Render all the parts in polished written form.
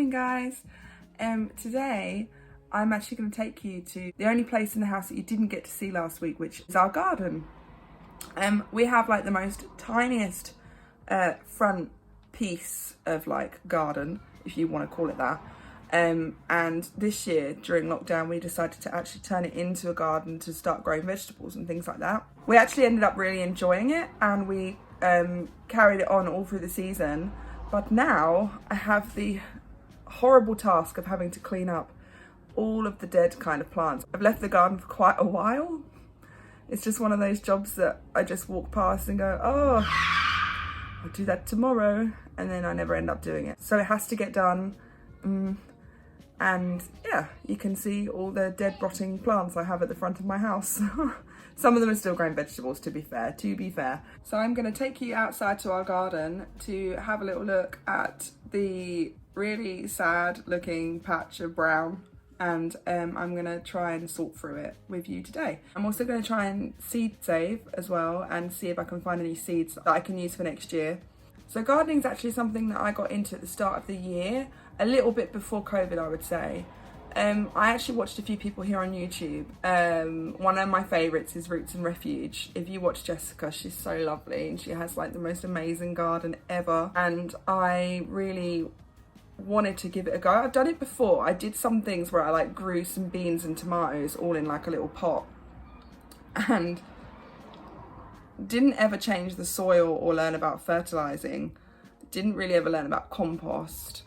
morning, guys. Today I'm actually going to take you to the only place in the house that you didn't get to see last week, which is our garden. We have like the most tiniest front piece of like garden, if you want to call it that. And this year during lockdown we decided to actually turn it into a garden to start growing vegetables and things like that. We actually ended up really enjoying it, and we carried it on all through the season. But now I have the horrible task of having to clean up all of the dead kind of plants. I've left the garden for quite a while. It's just one of those jobs that I just walk past and go, oh, I'll do that tomorrow, and then I never end up doing it. So it has to get done. And yeah, you can see all the dead rotting plants I have at the front of my house. Some of them are still growing vegetables, to be fair. So I'm going to take you outside to our garden to have a little look at the really sad looking patch of brown, and I'm going to try and sort through it with you today. I'm also going to try and seed save as well and see if I can find any seeds that I can use for next year. So gardening is actually something that I got into at the start of the year, a little bit before COVID, I would say. I actually watched a few people here on YouTube. One of my favourites is Roots and Refuge. If you watch Jessica, she's so lovely and she has like the most amazing garden ever. And I really wanted to give it a go. I've done it before. I did some things where I like grew some beans and tomatoes all in like a little pot, and didn't ever change the soil or learn about fertilizing. Didn't really ever learn about compost.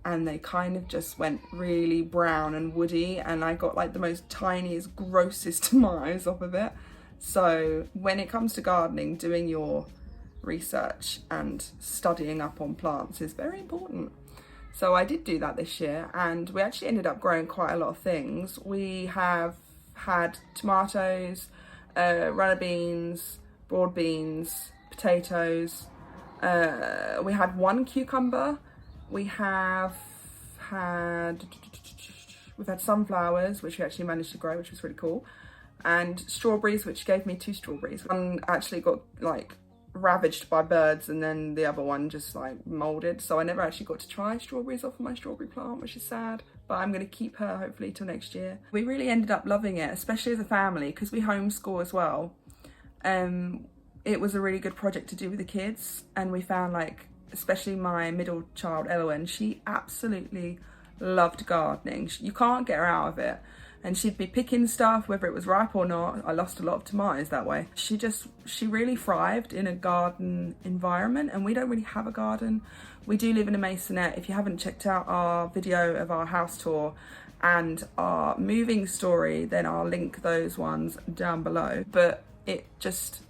And they kind of just went really brown and woody, and I got like the most tiniest, grossest tomatoes off of it. So when it comes to gardening, doing your research and studying up on plants is very important. So I did do that this year, and we actually ended up growing quite a lot of things. We have had tomatoes, runner beans, broad beans, potatoes. We had one cucumber. We've had sunflowers, which we actually managed to grow, which was really cool, and strawberries, which gave me 2 strawberries. One actually got like ravaged by birds, and then the other one just like molded, so I never actually got to try strawberries off of my strawberry plant, which is sad, but I'm going to keep her hopefully till next year. We really ended up loving it, especially as a family, because we homeschool as well. It was a really good project to do with the kids, and we found like, especially my middle child, Elowen, she absolutely loved gardening. You can't get her out of it. And she'd be picking stuff, whether it was ripe or not. I lost a lot of tomatoes that way. She really thrived in a garden environment, and we don't really have a garden. We do live in a maisonette. If you haven't checked out our video of our house tour and our moving story, then I'll link those ones down below. But it just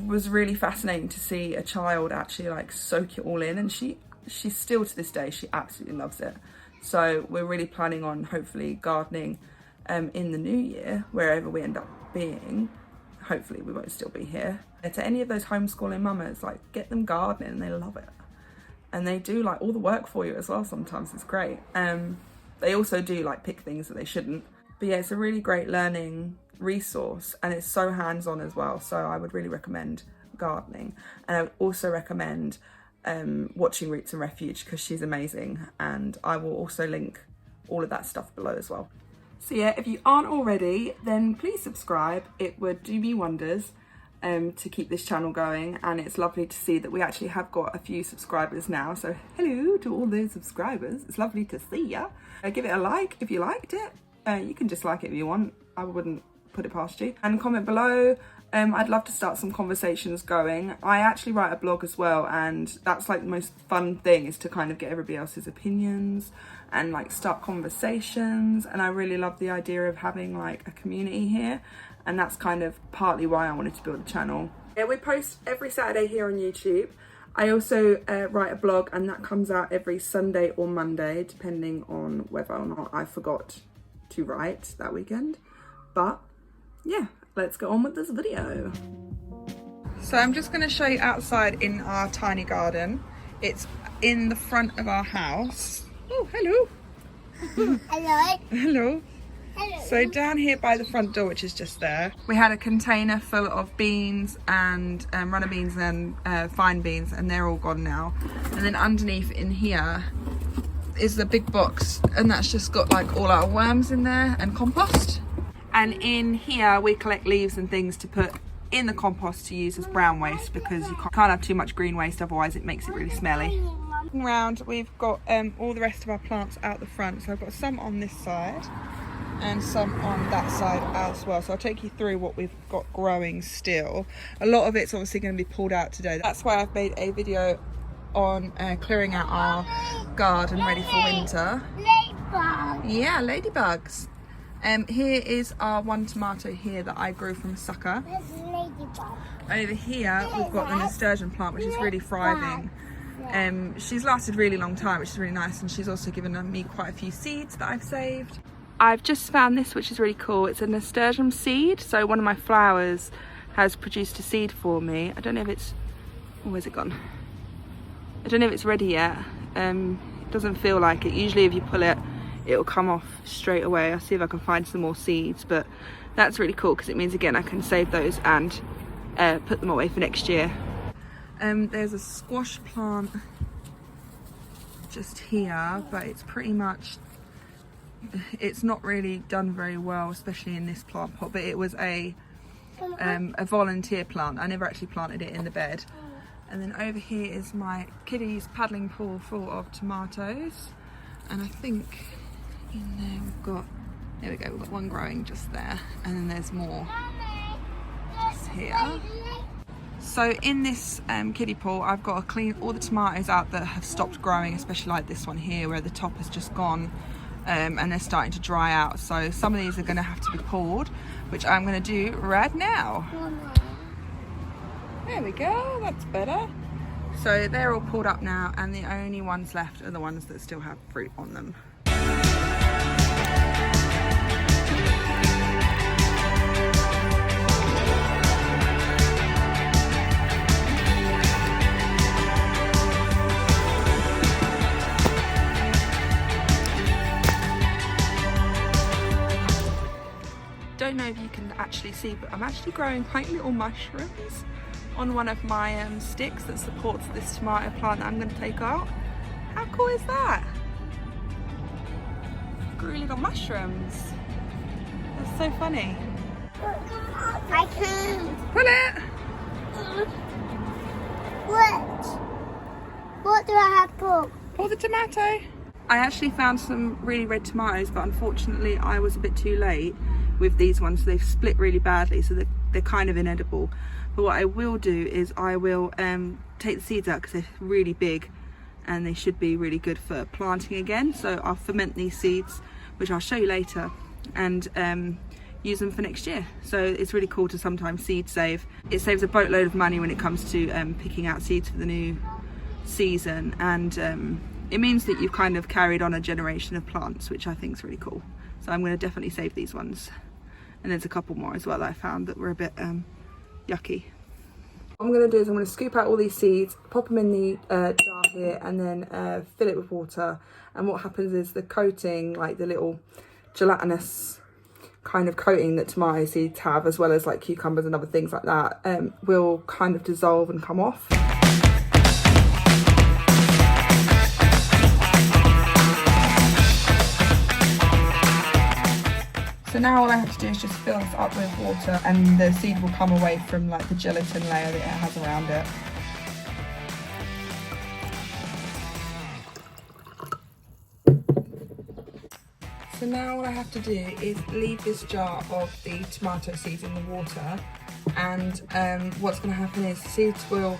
was really fascinating to see a child actually like soak it all in, and she's still to this day, she absolutely loves it. So we're really planning on hopefully gardening in the new year, wherever we end up being. Hopefully we won't still be here. To any of those homeschooling mamas, like, get them gardening, and they love it, and they do like all the work for you as well. Sometimes it's great. They also do like pick things that they shouldn't, but yeah, it's a really great learning resource, and it's so hands-on as well. So I would really recommend gardening, and I would also recommend watching Roots and Refuge, because she's amazing, and I will also link all of that stuff below as well. So yeah, if you aren't already, then please subscribe. It would do me wonders to keep this channel going, and it's lovely to see that we actually have got a few subscribers now. So hello to all those subscribers, it's lovely to see ya. Give it a like if you liked it. You can dislike it if you want, I wouldn't put it past you, and comment below. I'd love to start some conversations going. I actually write a blog as well, and that's like the most fun thing, is to kind of get everybody else's opinions and like start conversations. And I really love the idea of having like a community here, and that's kind of partly why I wanted to build a channel. Yeah, we post every Saturday here on YouTube. I also write a blog, and that comes out every Sunday or Monday, depending on whether or not I forgot to write that weekend. But yeah, let's get on with this video. So I'm just going to show you outside in our tiny garden. It's in the front of our house. Oh, hello. Hello. Hello. Hello. So down here by the front door, which is just there, we had a container full of beans and runner beans and fine beans, and they're all gone now. And then underneath in here is the big box, and that's just got like all our worms in there and compost. And in here we collect leaves and things to put in the compost to use as brown waste, because you can't have too much green waste, otherwise it makes it really smelly. Around, we've got all the rest of our plants out the front, so I've got some on this side and some on that side as well, so I'll take you through what we've got growing still. A lot of it's obviously going to be pulled out today. That's why I've made a video on clearing out our garden ready for winter. Ladybug. Yeah, ladybugs. Here is our one tomato here that I grew from a sucker. There's a ladybug. Over here we've got the nasturtium plant, which is really thriving. She's lasted a really long time, which is really nice, and she's also given me quite a few seeds that I've saved. I've just found this, which is really cool. It's a nasturtium seed, so one of my flowers has produced a seed for me. I don't know if it's, where's it gone? I don't know if it's ready yet. It doesn't feel like it. Usually if you pull it, it'll come off straight away. I'll see if I can find some more seeds, but that's really cool because it means, again, I can save those and put them away for next year. There's a squash plant just here, but it's pretty much, it's not really done very well, especially in this plant pot, but it was a volunteer plant. I never actually planted it in the bed. And then over here is my kiddie's paddling pool full of tomatoes, and I think in there we've got, there we go, we've got one growing just there, and then there's more just here. So in this kiddie pool, I've got to clean all the tomatoes out that have stopped growing, especially like this one here where the top has just gone and they're starting to dry out. So some of these are going to have to be pulled, which I'm going to do right now. There we go, that's better. So they're all pulled up now, and the only ones left are the ones that still have fruit on them. Don't know if you can actually see, but I'm actually growing like little mushrooms on one of my sticks that supports this tomato plant that I'm going to take out. How cool is that? Grew little mushrooms. That's so funny. I can't. Pull it! What do I have to? Pull the tomato. I actually found some really red tomatoes, but unfortunately I was a bit too late with these ones. They've split really badly, so they're kind of inedible. But what I will do is I will take the seeds out because they're really big and they should be really good for planting again. So I'll ferment these seeds, which I'll show you later, and use them for next year. So it's really cool to sometimes seed save. It saves a boatload of money when it comes to picking out seeds for the new season, and it means that you've kind of carried on a generation of plants, which I think is really cool. So I'm going to definitely save these ones. And there's a couple more as well that I found that were a bit yucky. What I'm going to do is I'm going to scoop out all these seeds, pop them in the jar here, and then fill it with water. And what happens is the coating, like the little gelatinous kind of coating that tomato seeds have, as well as like cucumbers and other things like that, will kind of dissolve and come off. So now all I have to do is just fill this up with water, and the seed will come away from like the gelatin layer that it has around it. So now all I have to do is leave this jar of the tomato seeds in the water, and what's going to happen is the seeds will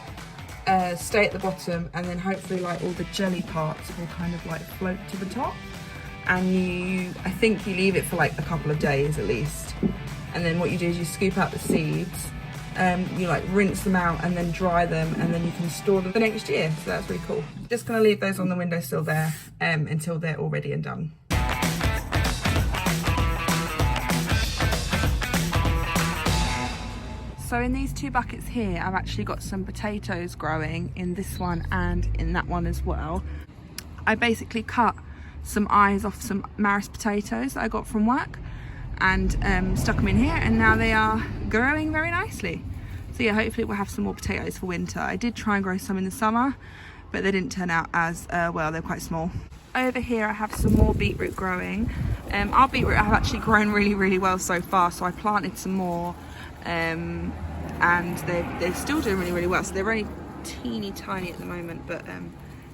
stay at the bottom, and then hopefully like all the jelly parts will kind of like float to the top. And I think you leave it for like a couple of days at least, and then what you do is you scoop out the seeds, you like rinse them out and then dry them, and then you can store them for next year. So that's really cool. Just gonna leave those on the windowsill there until they're all ready and done. So in these two buckets here, I've actually got some potatoes growing in this one and in that one as well. I basically cut some eyes off some Maris potatoes that I got from work and stuck them in here, and now they are growing very nicely. So yeah, hopefully we'll have some more potatoes for winter. I did try and grow some in the summer, but they didn't turn out as well. They're quite small. Over here I have some more beetroot growing. Our beetroot have actually grown really well so far, so I planted some more, and they're still doing really well. So they're only teeny tiny at the moment, but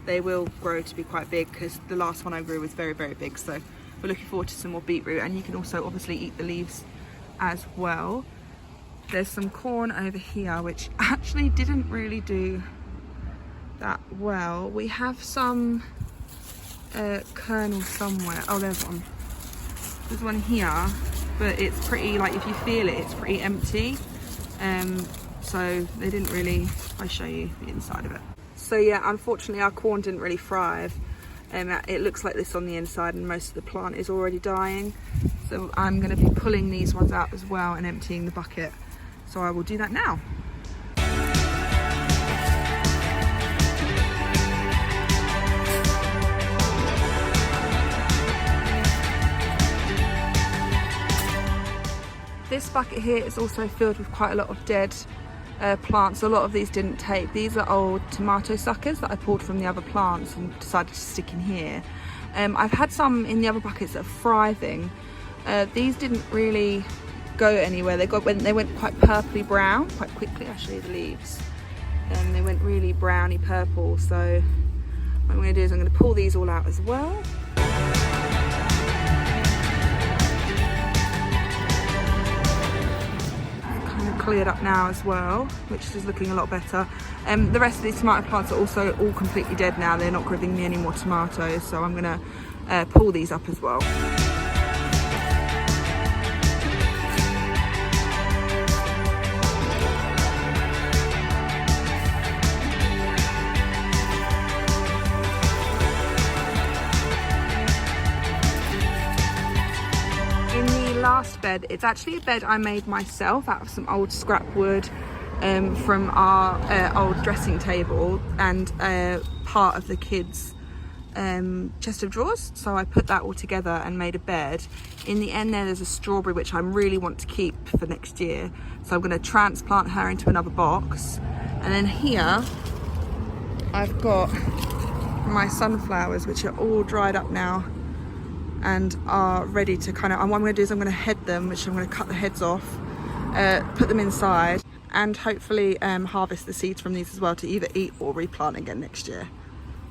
they will grow to be quite big, because the last one I grew was very big. So we're looking forward to some more beetroot, and you can also obviously eat the leaves as well. There's some corn over here which actually didn't really do that well. We have some kernel somewhere. Oh, there's one. There's one here, but it's pretty, like, if you feel it, it's pretty empty. So they didn't really, I'll show you the inside of it. So yeah, unfortunately our corn didn't really thrive. It looks like this on the inside, and most of the plant is already dying. So I'm going to be pulling these ones out as well and emptying the bucket. So I will do that now. This bucket here is also filled with quite a lot of dead plants. A lot of these didn't take. These are old tomato suckers that I pulled from the other plants and decided to stick in here. I've had some in the other buckets that are thriving. These didn't really go anywhere. They went quite purpley brown quite quickly. I'll show you the leaves. And they went really browny purple. So what I'm going to do is I'm going to pull these all out as well. Cleared up now as well, which is looking a lot better. The rest of these tomato plants are also all completely dead now. They're not giving me any more tomatoes, so I'm gonna pull these up as well. Last bed, it's actually a bed I made myself out of some old scrap wood from our old dressing table and part of the kids' chest of drawers. So I put that all together and made a bed. In the end there's a strawberry which I really want to keep for next year, so I'm going to transplant her into another box. And then here I've got my sunflowers, which are all dried up now and are ready to kind of, and what I'm going to do is I'm going to head them, which I'm going to cut the heads off, put them inside, and hopefully harvest the seeds from these as well to either eat or replant again next year.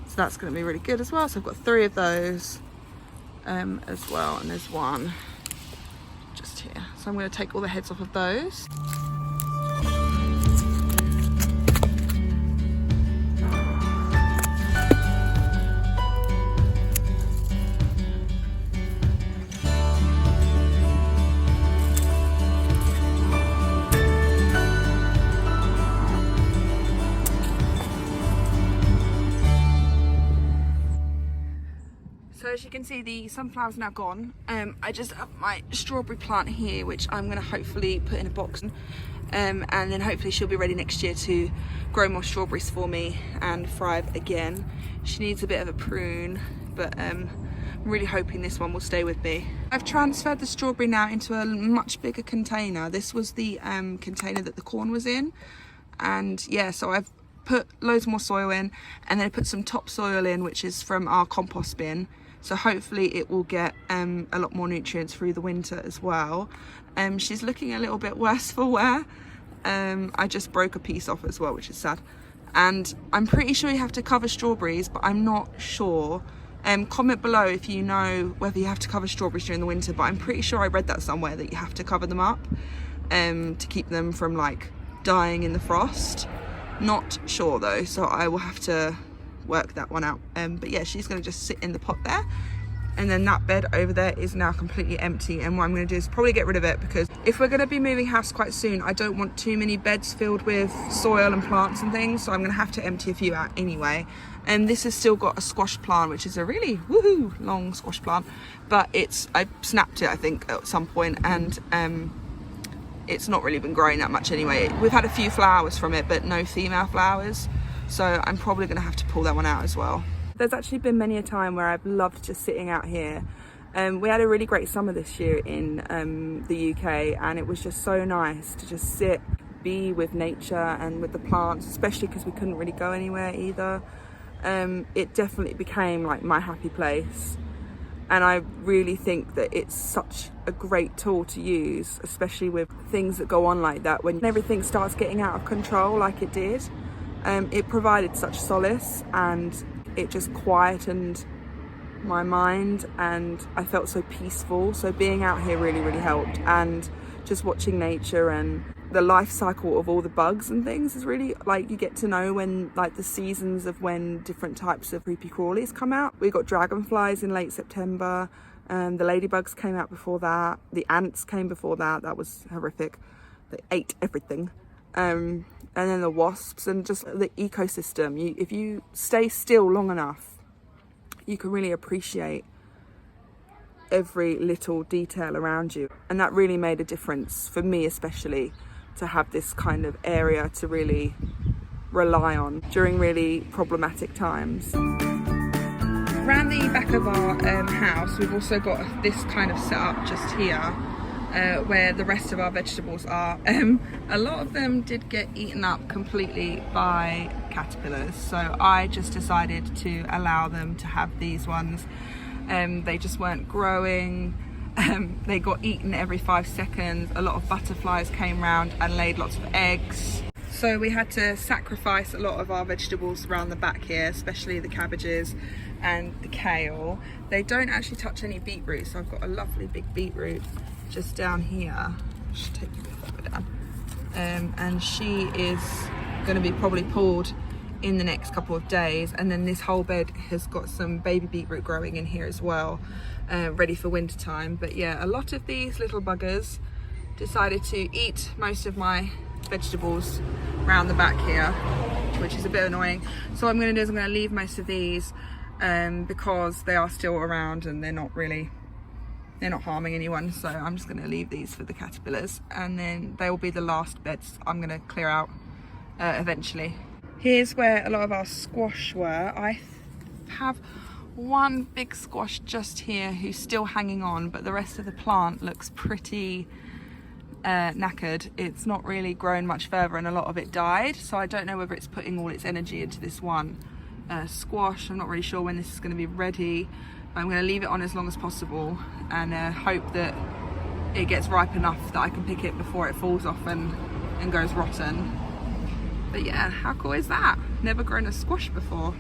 So that's going to be really good as well. So I've got 3 of those as well, and there's one just here. So I'm going to take all the heads off of those. So as you can see, the sunflower's now gone. I just have my strawberry plant here, which I'm going to hopefully put in a box, and then hopefully she'll be ready next year to grow more strawberries for me and thrive again. She needs a bit of a prune, but I'm really hoping this one will stay with me. I've transferred the strawberry now into a much bigger container. This was the container that the corn was in, and yeah, so I've put loads more soil in, and then I put some topsoil in, which is from our compost bin. So hopefully it will get a lot more nutrients through the winter as well. She's looking a little bit worse for wear. I just broke a piece off as well, which is sad. And I'm pretty sure you have to cover strawberries, but I'm not sure. Comment below if you know whether you have to cover strawberries during the winter, but I'm pretty sure I read that somewhere, that you have to cover them up to keep them from like dying in the frost. Not sure though, so I will have to work that one out. But yeah, she's going to just sit in the pot there, and then that bed over there is now completely empty. And what I'm going to do is probably get rid of it, because if we're going to be moving house quite soon, I don't want too many beds filled with soil and plants and things, so I'm going to have to empty a few out anyway. And this has still got a squash plant, which is a really woohoo long squash plant, but I snapped it I think at some point, and it's not really been growing that much anyway. We've had a few flowers from it, but no female flowers, so I'm probably going to have to pull that one out as well. There's actually been many a time where I've loved just sitting out here. We had a really great summer this year in the UK, and it was just so nice to just sit, be with nature and with the plants, especially because we couldn't really go anywhere either. it definitely became like my happy place. And I really think that it's such a great tool to use, especially with things that go on like that, when everything starts getting out of control like it did. It provided such solace, and it just quietened my mind, and I felt so peaceful. So being out here really, really helped, and just watching nature and the life cycle of all the bugs and things is really, like, you get to know when, like, the seasons of when different types of creepy crawlies come out. We got dragonflies in late September, the ladybugs came out before that, the ants came before that. That was horrific. They ate everything. And then the wasps, and just the ecosystem. If you stay still long enough, you can really appreciate every little detail around you. And that really made a difference for me, especially, to have this kind of area to really rely on during really problematic times. Around the back of our house, we've also got this kind of setup just here, where the rest of our vegetables are. A lot of them did get eaten up completely by caterpillars, so I just decided to allow them to have these ones. They just weren't growing. They got eaten every 5 seconds. A lot of butterflies came round and laid lots of eggs. So we had to sacrifice a lot of our vegetables around the back here, especially the cabbages and the kale. They don't actually touch any beetroot, so I've got a lovely big beetroot just down here. Just take you further down. And she is going to be probably pulled in the next couple of days, and then this whole bed has got some baby beetroot growing in here as well, ready for winter time. But yeah, a lot of these little buggers decided to eat most of my vegetables around the back here, which is a bit annoying. So what I'm going to do is I'm going to leave most of these because they are still around and they're not harming anyone. So I'm just going to leave these for the caterpillars, and then they will be the last beds I'm going to clear out eventually. Here's where a lot of our squash were. I have one big squash just here who's still hanging on, but the rest of the plant looks pretty knackered. It's not really grown much further, and a lot of it died, so I don't know whether it's putting all its energy into this one squash. I'm not really sure when this is going to be ready, but I'm going to leave it on as long as possible and hope that it gets ripe enough that I can pick it before it falls off and goes rotten. But yeah, how cool is that? Never grown a squash before.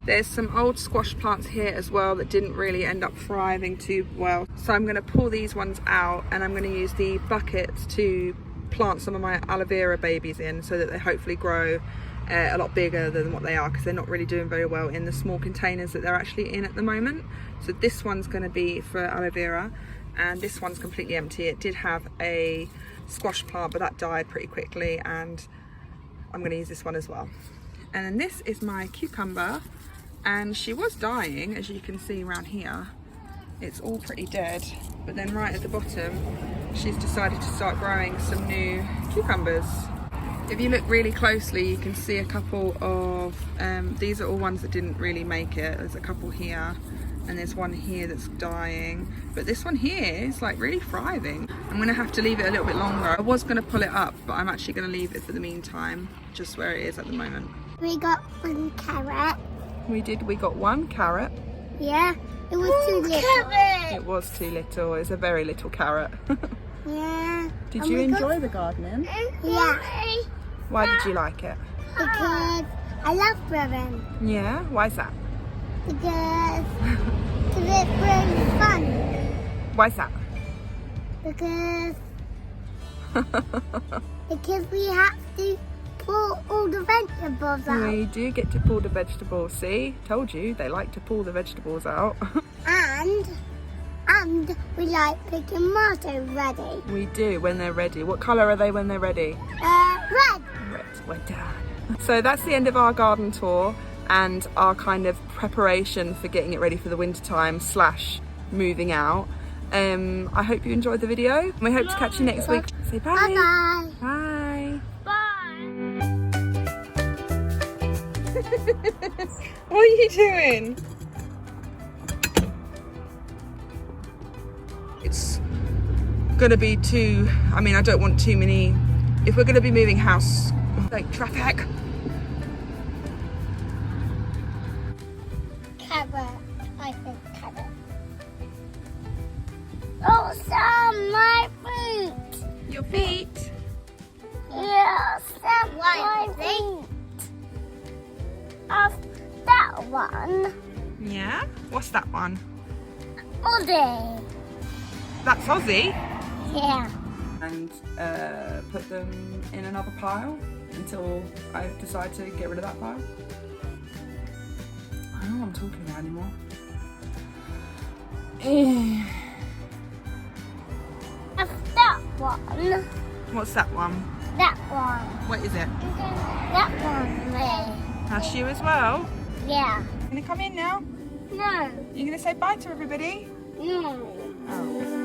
There's some old squash plants here as well that didn't really end up thriving too well. So I'm going to pull these ones out, and I'm going to use the bucket to plant some of my aloe vera babies in, so that they hopefully grow a lot bigger than what they are, because they're not really doing very well in the small containers that they're actually in at the moment. So this one's going to be for aloe vera, and this one's completely empty. It did have a squash plant, but that died pretty quickly, and I'm going to use this one as well. And then this is my cucumber, and she was dying, as you can see around here. It's all pretty dead, but then right at the bottom she's decided to start growing some new cucumbers. If you look really closely, you can see a couple of these are all ones that didn't really make it. There's a couple here, and there's one here that's dying, but this one here is like really thriving. I'm gonna have to leave it a little bit longer. I was gonna pull it up, but I'm actually gonna leave it for the meantime, just where it is at the moment. We got one carrot. We got one carrot. Yeah, it was too little. Carrot. It was too little. It's a very little carrot. Yeah. Did you enjoy the gardening? Yeah. Why did you like it? Because I love gardening. Yeah? Why is that? Because it's really fun. Why is that? Because we have to pull all the vegetables out. We do get to pull the vegetables. See? Told you, they like to pull the vegetables out. And we like picking tomatoes ready. We do, when they're ready. What colour are they when they're ready? Red. Red. We're done. So that's the end of our garden tour and our kind of preparation for getting it ready for the winter time / moving out. I hope you enjoyed the video, and we hope to catch you next week. Say bye. Bye-bye. Bye. Bye. What are you doing? It's gonna be too, I mean, I don't want too many, if we're gonna be moving house, like traffic. carrot. I think carrot. Oh, some my feet. Your feet. Yeah, some my feet. Of that one. Yeah? What's that one? Ozzy. That's Aussie. Yeah. And put them in another pile until I decide to get rid of that pile. I don't know what I'm talking about anymore. Of that one. What's that one? That one. What is it? That one. Me. That's you as well. Yeah. You gonna come in now? No. You gonna say bye to everybody? No. Oh.